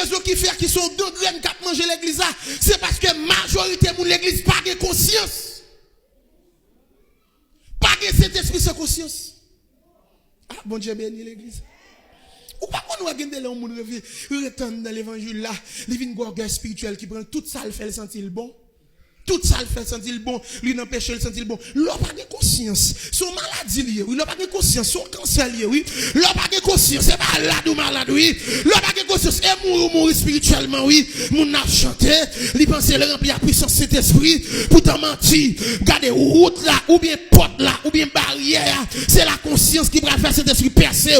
raison qui fait qu'ils sont deux graines qui mangent l'église là, c'est parce que majorité de l'église pas de conscience. Pas de cet esprit sans conscience. Ah, bon Dieu béni l'église. Ou pas qu'on va gagner là, on retourne dans l'évangile là, il vient une orgueil spirituel qui prend tout ça, le fait le sentir bon. Tout ça le fait sentir bon, lui n'empêche le sentir bon. L'homme pas de conscience, son maladie lié, oui, l'homme pas de conscience, son cancer lié, oui. L'homme pas de conscience, c'est malade ou malade, oui. L'homme pas de conscience, et mourir spirituellement, oui. Mon a chanté, il pense le remplir la puissance de cet esprit, pour t'en mentir. Regardez, route là, ou bien porte là, ou bien barrière, c'est la conscience qui va faire cet esprit percer.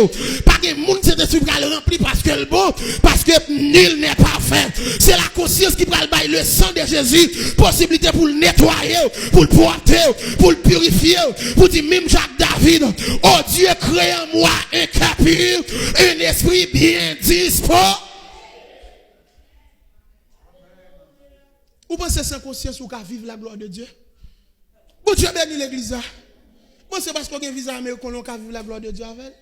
Pas que monde cet esprit va le remplir parce que le bon, parce que nul n'est parfait. C'est la conscience qui va le bailler le sang de Jésus, possibilité pour le nettoyer, pour le porter, pour le purifier, pour dire même Jacques David, oh Dieu crée en moi un cœur pur, un esprit bien disposé. Vous pensez sans conscience ou qu'à vivre la gloire de Dieu? Bon Dieu béni l'église. Vous pensez parce qu'on a un visa américain qu'on a vivre la gloire de Dieu avec?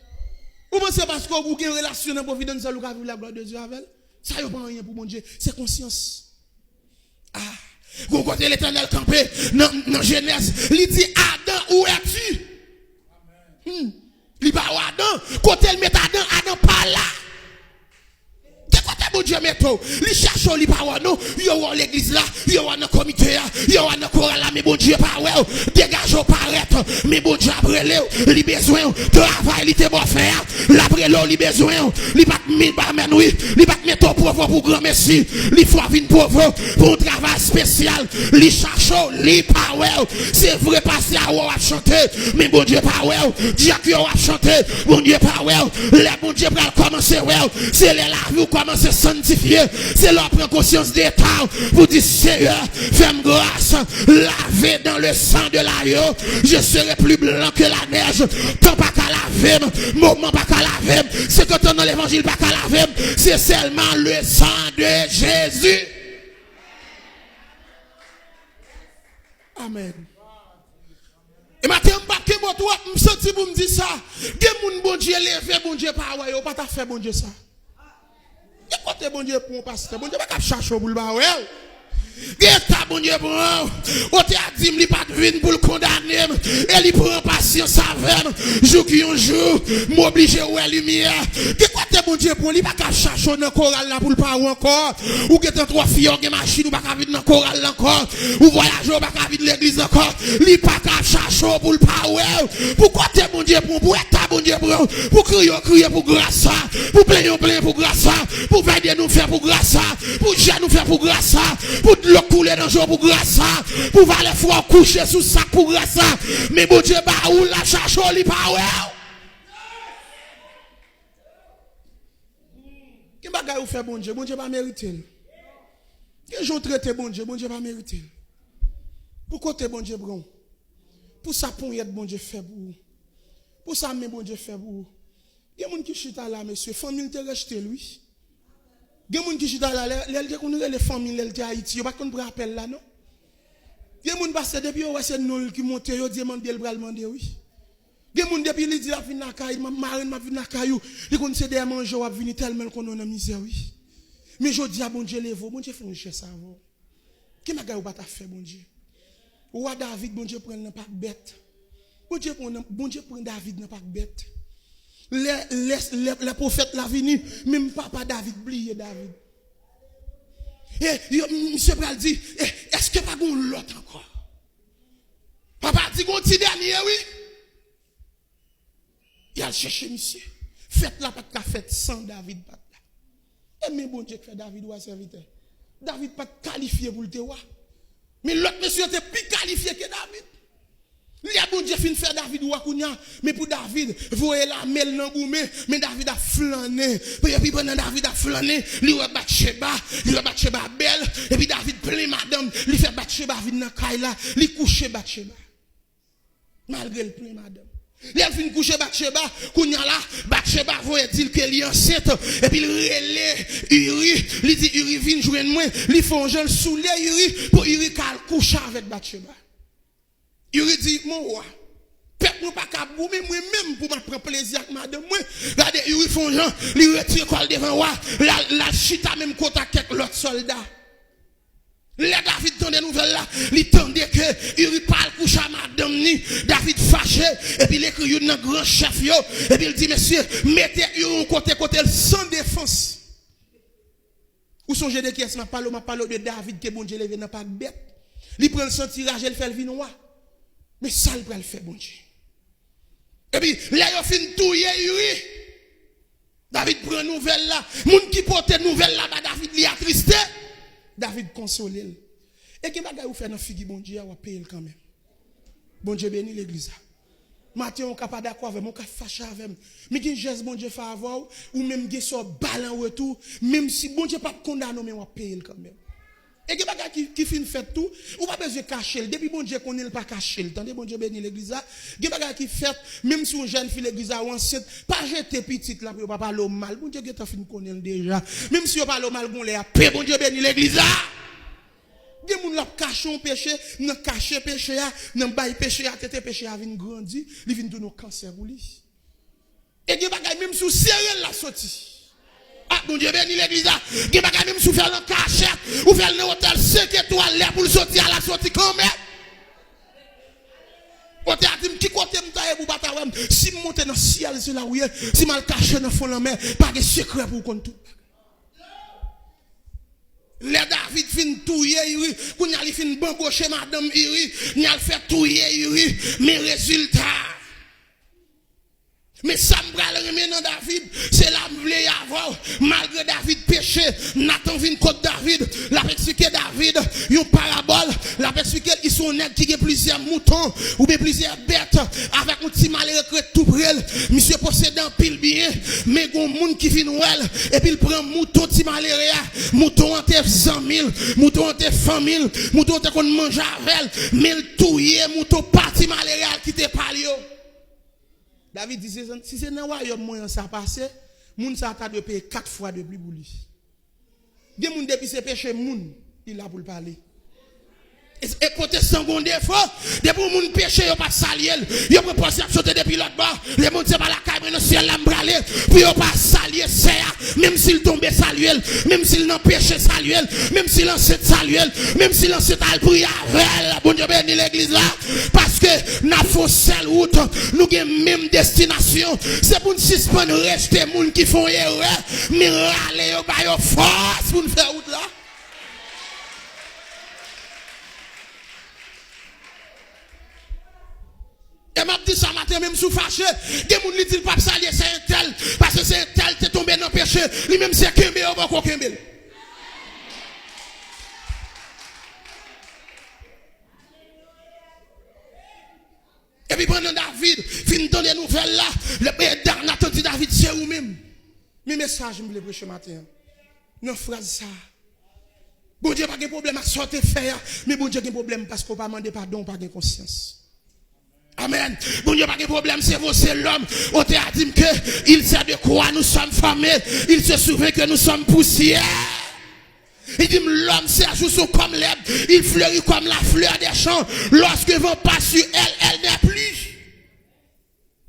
Vous pensez parce qu'on a une relation de providence qu'on a vivre la gloire de Dieu avec? Ça n'y a pas rien pour mon Dieu, c'est conscience. Ah. Vous côté l'Éternel campé dans Genèse, il dit Adam, où es-tu? Il va Adam, côté il met Adam, Adam pas là. De côté bon Dieu met tout. Il cherche il pas non, il y a l'église là, il y a un comité là, il y a un chorale là, mais bon Dieu pas ouais, dégage au paraître, mais bon Dieu après il besoin travail, il te bon faire, l'après l'eau, il besoin, il pas mettre pas men oui, il pas mettre pauvre pour grand merci, il faut venir pauvre pour un travail spécial, il cherche, il pas ouais, c'est vrai passer à ou chanter, mais bon Dieu pas ouais, Dieu qui a chanter, bon Dieu pas ouais, les bon Dieu va commencer ouais, c'est les la vie commencer sanctifier, c'est leur prendre conscience d'état pour dire Seigneur, fais-moi grâce, laver dans le sang de l'agneau, je serai plus blanc que la neige, tant pas qu'à laver, moment pas qu'à laver, c'est que dans l'évangile pas qu'à laver, c'est seulement le sang de Jésus. Amen. Et maintenant, je me sens pour me dire ça, que mon bon Dieu levé, bon Dieu pas ouais, pas ta fait bon Dieu ça. Et côté bon Dieu pour un pasteur, bon Dieu pas chercher pour le bas ouais. Geta bon Dieu bon, on t'a dit il pas de vin pour le condamner, et il prend patience avec, jour qui un jour, m'obliger ouais lumière. Que côté bon Dieu pour, il pas qu'à chercher dans chorale là pour le pas encore, ou que trois filles en machine ou pas qu'à vivre dans chorale encore, ou voyager pas qu'à vivre l'église encore, il pas qu'à chercher pour le pas ouais. Pourquoi t'es bon Dieu pour ta bon Dieu pour crier pour grâce, pour plaindre pour grâce, pour veiller nous faire pour grâce, pour gérer nous faire pour grâce, pour le couler dans le jour pour grâce, pour valer froid coucher sous sac pour grâce, mais bon Dieu bah ou la cherche li pas ouais. Qui bagay ou fait bon Dieu pas mériter. Quel jour traiter bon Dieu pas mériter. Pourquoi t'es bon Dieu bron? Pour ça pour être bon Dieu fait pour ça mais bon Dieu fait pour. Il y a des gens qui chita là monsieur, famille te rejeté lui. Il y a des gens qui chita là, les familles de Haïti, pas qu'on rappelle là non. Il y a des gens qui passent depuis c'est nous qui monte yo demander le bras demander oui. Il y a des gens depuis il dit la fin na caille, marine m'a vinn na caillou, il connaît des manger va venir tellement qu'on en misère oui. Mais je dis à bon Dieu levo, bon Dieu fait une chasse avant. Qui m'a gagné ou pas ta fait bon Dieu. Ou David bon Dieu prend n'a pas bête. Bon Dieu prend David n'a pas bête. Les prophètes la venu, même papa David, oublié David. Et monsieur Pral dit, est-ce que pas gon l'autre encore? Papa dit gon petit dernier, oui. Il a cherché monsieur. Faites la pas de fête sans David pas là. Et mais bon Dieu fait David ou serviteur. David pas qualifié pour le roi. Mais l'autre monsieur était plus qualifié que David. Il y a bon Dieu fin faire David ou Akounia, mais pour David, voyez la mêle dans goumé, mais David a flâné. Et puis pendant David a flâné, il va Bathsheba, belle, et puis David plein madame, il fait Bathsheba vide dans Kaila, il couche Bathsheba. Malgré le plein madame. Il a fini coucher Bathsheba, Kounia là, Bathsheba voyait dire qu'elle est enceinte, et puis il relève Uri, il dit Uri vient joindre moi, il fait un jeune sous les Uri, pour Uri qu'elle couche avec Bathsheba. Il dit, mon roi, peuple nous pas qu'à boumer moi-même pour me prendre plaisir avec madame moi. Regardez, ils font gens, ils retirent col devant moi, la chita même contact avec l'autre soldat. Les David tend des nouvelles là, il tendait que il parle couche à madame ni, David fâché, et puis il écrit un grand chef yo, et puis il dit monsieur, mettez un côté sans défense. Ou songez de qui est-ce m'a parlé de David que bon Dieu levé n'a pas bête. Il prend son tirage, il fait le vin noir. Mais ça il le fait bon Dieu. Et puis là il fin touyer Uri. David prend nouvelle là, moun qui porte nouvelle là, David li attristé. David console. Et que bagay ou fait dans figue bon Dieu, ou payer quand même. Bon Dieu béni l'église. Matin on capable d'accord avec moi, on fâché avec moi. Mais qui geste bon Dieu fait avoir ou même qui sort balle en retour, même si bon Dieu pas condamné mais on payer quand même. Et que bagay qui fin fait tout, ou pas besoin cacher. Depuis bon Dieu connaît pas cacher. Attendez bon Dieu béni l'église là. Que bagay qui fait même si on jeune fille l'église ou enceinte, pas jeter petite là pour pas parler mal. Bon Dieu qui t'a fin connaître déjà. Même si on parle mal bon les paix bon Dieu béni l'église là. Des moun la caché un péché, nan caché péché a, nan bay péché a, tete péché a vinn grandi, li vinn donner cancer pour lui. Et des bagay même sous sérieux la sorti. Ah bon Dieu béni l'église là, des bagay même sous faire le cachette, ou faire le hôtel 5 étoiles là pour sortir à la sortie quand même. Côté a dit qui côté m'taye pour batawem, si monter dans ciel c'est là où si mal caché dans fond la mer, pas de secret pour compte tout. Les David fin touyer Uri, qu'on y a fin bambocher madame Uri, n'y a fait touyer Uri, mais résultat. Mais ça me brale dans David, c'est la m'vle avoir, malgré David péché, Nathan vient contre David, la expliqué David, une parabole, la expliqué ils sont nèg qui a plusieurs moutons, ou bien plusieurs bêtes, avec un petit malheureux tout près, monsieur possédant pile bien, mais gon monde qui vient ouel, et puis il prend mouton petit malheureux, mouton en te 100 000, mouton en te 100 000, mouton en te qu'on mange avec, mais il touye, mouton parti malheureux qui te parle yo. David dit, si c'est dans le royaume moyen ça passe, moun ça t'a de payer 4 fois de plus pour lui. Des moun depuis ses péchés, moun, il a pour le parler. Et côté sans bon défaut, des pour moun péché, yo pas salier, yo pas penser à sauter depuis l'autre bord, les moun c'est pas la caille, mais non ciel la m'bralé, puis yo pas salier, c'est même s'il tombe saluel, même s'il n'en péché saluel, même s'il en sait saluel, même s'il en sait al prier avec, bon Dieu béni l'église là, parce que n'a faux seule route, nous avons même destination, c'est pour nous suspendre rester moun qui font erreur, mais râler yo ba yo force pour nous faire route là. Et m'a dit ça matin même sous fâché, des moun li dit pas salier c'est un tel parce que c'est un tel t'es tombé dans péché, lui même c'est kembe ou pas kembe. Et puis pendant David, fin dans les nouvelles là, le père Nathan dit David c'est ou même. Mes messages me voulais prêcher matin. Non phrase ça. Bon Dieu pas de problème à sortir faire, mais bon Dieu a un problème parce qu'on pas demander pardon, pas de conscience. Amen. Bon Dieu, pas de problème, c'est vous, c'est l'homme. On t'a dit que il sait de quoi nous sommes formés. Il se souvient que nous sommes poussière. Il dit l'homme, c'est un jour comme l'herbe. Il fleurit comme la fleur des champs. Lorsque vont pas sur elle, elle n'est plus.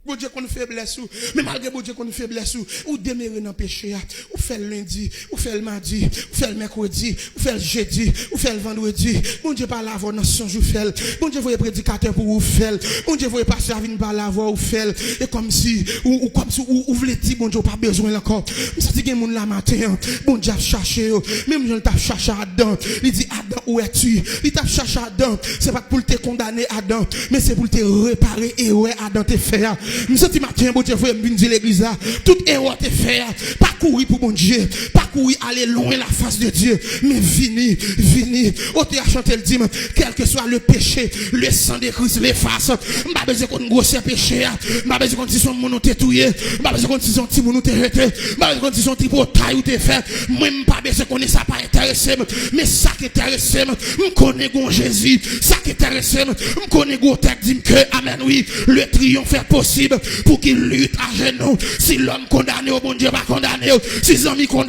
Bon Dieu qu'on faiblesse ou, mais malgré bon Dieu qu'on faiblesse ou demeurer dans le péché, ou fait le lundi, ou fait le mardi, ou fait le mercredi, ou fait le jeudi, ou fait le vendredi. Bon Dieu par la voix dans son jour fait. Bon Dieu voyez prédicateur pour vous faire. Bon Dieu voyez passer à venir par la voix ou faire. Et comme si ou comme si ou voulez dire bon Dieu pas besoin encore. Ça dit que moun la matin, bon Dieu a cherché, même je t'a cherché Adam. Il dit Adam où es-tu? Il t'a cherché Adam, c'est pas pour te condamner Adam, mais c'est pour te réparer et ouais Adam te faire. Nous senti matin, bon Dieu, vous me dire l'église là, toute erreur te faire, pas courir pour bon Dieu, pas courir aller loin la face de Dieu, mais venir, au te a chanté le dimanche, quel que soit le péché, le sang de Christ l'efface, pas besoin qu'on grosse péché, pas besoin qu'on dise son mon te touyer, pas besoin qu'on dise son petit mon te jeter, pas besoin qu'on dise son petit pour taille ou te faire, même pas besoin qu'on ait ça pas intéressé, mais ça qui intéresse, me connaît gon Jésus, ça qui intéresse, me connaît gon texte dit que amen oui, le triomphe est possible pour qu'il lutte à genoux. Si l'homme condamné au bon Dieu pas condamné, si les amis condamnés